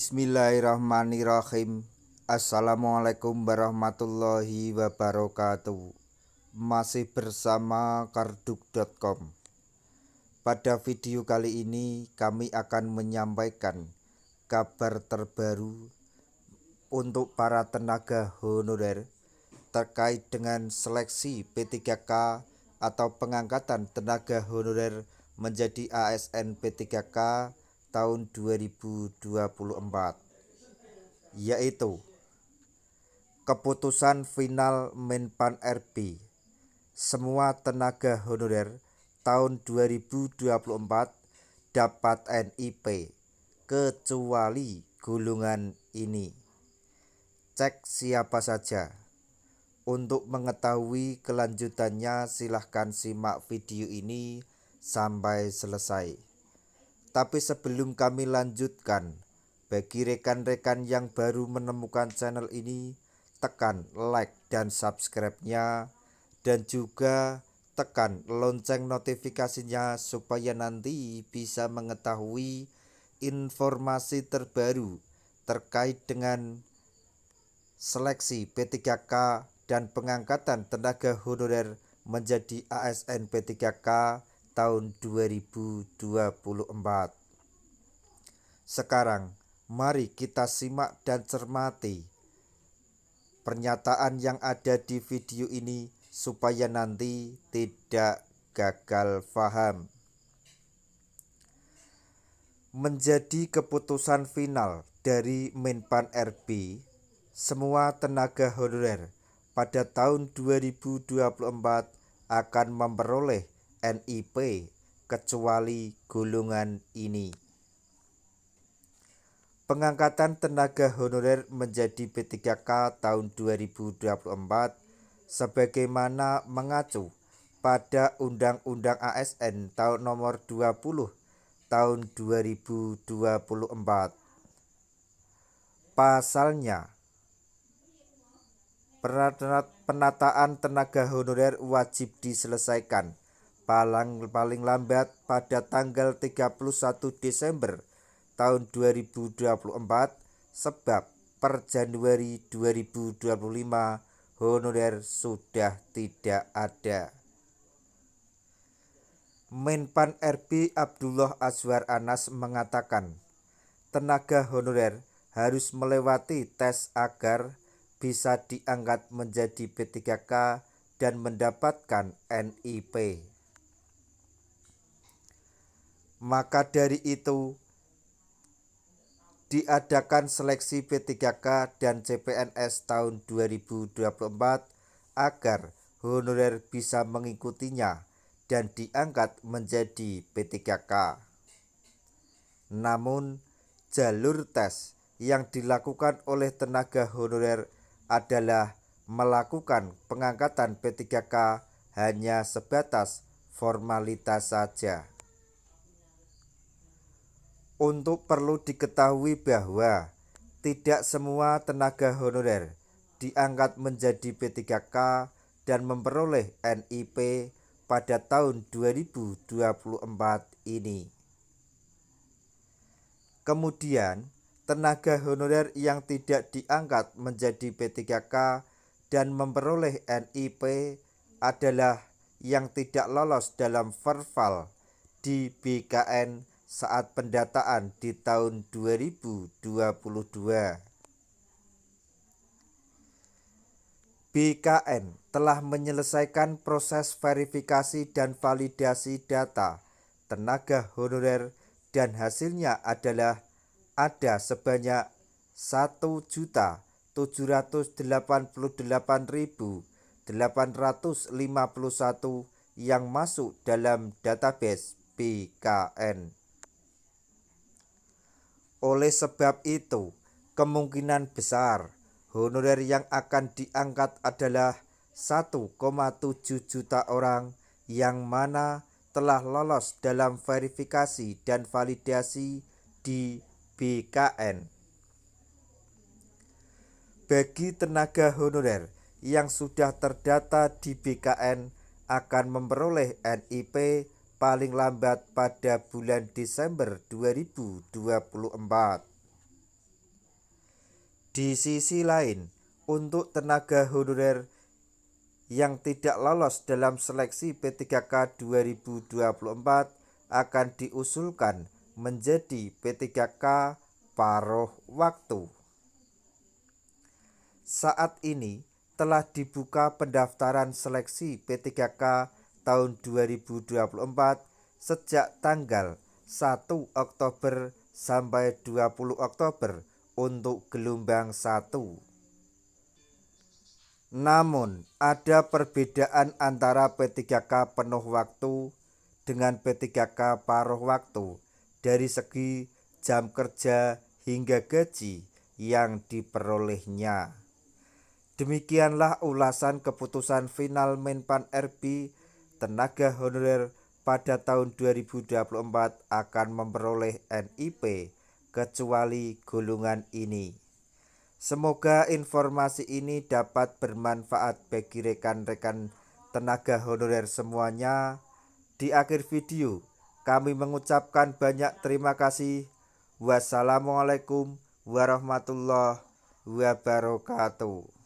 Bismillahirrahmanirrahim. Assalamualaikum warahmatullahi wabarakatuh. Masih bersama karduk.com. Pada video kali ini kami akan menyampaikan kabar terbaru untuk para tenaga honorer terkait dengan seleksi P3K atau pengangkatan tenaga honorer menjadi ASN P3K tahun 2024, yaitu keputusan final Menpan RB. Semua tenaga honorer tahun 2024 dapat NIP kecuali golongan ini. Cek siapa saja. Untuk mengetahui kelanjutannya silahkan simak video ini sampai selesai. Tapi sebelum kami lanjutkan, bagi rekan-rekan yang baru menemukan channel ini, tekan like dan subscribe-nya, dan juga tekan lonceng notifikasinya supaya nanti bisa mengetahui informasi terbaru terkait dengan seleksi P3K dan pengangkatan tenaga honorer menjadi ASN P3K tahun 2024. Sekarang mari kita simak dan cermati pernyataan yang ada di video ini supaya nanti tidak gagal paham. Menjadi keputusan final dari Menpan RB, semua tenaga honorer pada tahun 2024 akan memperoleh NIP kecuali golongan ini. Pengangkatan tenaga honorer menjadi P3K tahun 2024 sebagaimana mengacu pada Undang-Undang ASN tahun nomor 20 tahun 2024. Pasalnya, penataan tenaga honorer wajib diselesaikan paling lambat pada tanggal 31 Desember tahun 2024 sebab per Januari 2025 honorer sudah tidak ada. Menpan RB Abdullah Azwar Anas mengatakan, tenaga honorer harus melewati tes agar bisa diangkat menjadi P3K dan mendapatkan NIP. Maka dari itu diadakan seleksi P3K dan CPNS tahun 2024 agar honorer bisa mengikutinya dan diangkat menjadi P3K. Namun jalur tes yang dilakukan oleh tenaga honorer adalah melakukan pengangkatan P3K hanya sebatas formalitas saja. Untuk perlu diketahui bahwa tidak semua tenaga honorer diangkat menjadi P3K dan memperoleh NIP pada tahun 2024 ini. Kemudian, tenaga honorer yang tidak diangkat menjadi P3K dan memperoleh NIP adalah yang tidak lolos dalam verval di BKN saat pendataan di tahun 2022. BKN telah menyelesaikan proses verifikasi dan validasi data tenaga honorer dan hasilnya adalah ada sebanyak 1.288.851 yang masuk dalam database BKN. Oleh sebab itu, kemungkinan besar honorer yang akan diangkat adalah 1,7 juta orang yang mana telah lolos dalam verifikasi dan validasi di BKN. Bagi tenaga honorer yang sudah terdata di BKN akan memperoleh NIP paling lambat pada bulan Desember 2024. Di sisi lain, untuk tenaga honorer yang tidak lolos dalam seleksi P3K 2024 akan diusulkan menjadi P3K paruh waktu. Saat ini telah dibuka pendaftaran seleksi P3K tahun 2024 sejak tanggal 1 Oktober sampai 20 Oktober untuk gelombang 1. Namun, ada perbedaan antara P3K penuh waktu dengan P3K paruh waktu dari segi jam kerja hingga gaji yang diperolehnya. Demikianlah ulasan keputusan final Menpan RB. Tenaga honorer pada tahun 2024 akan memperoleh NIP kecuali golongan ini. Semoga informasi ini dapat bermanfaat bagi rekan-rekan tenaga honorer semuanya. Di akhir video, kami mengucapkan banyak terima kasih. Wassalamualaikum warahmatullahi wabarakatuh.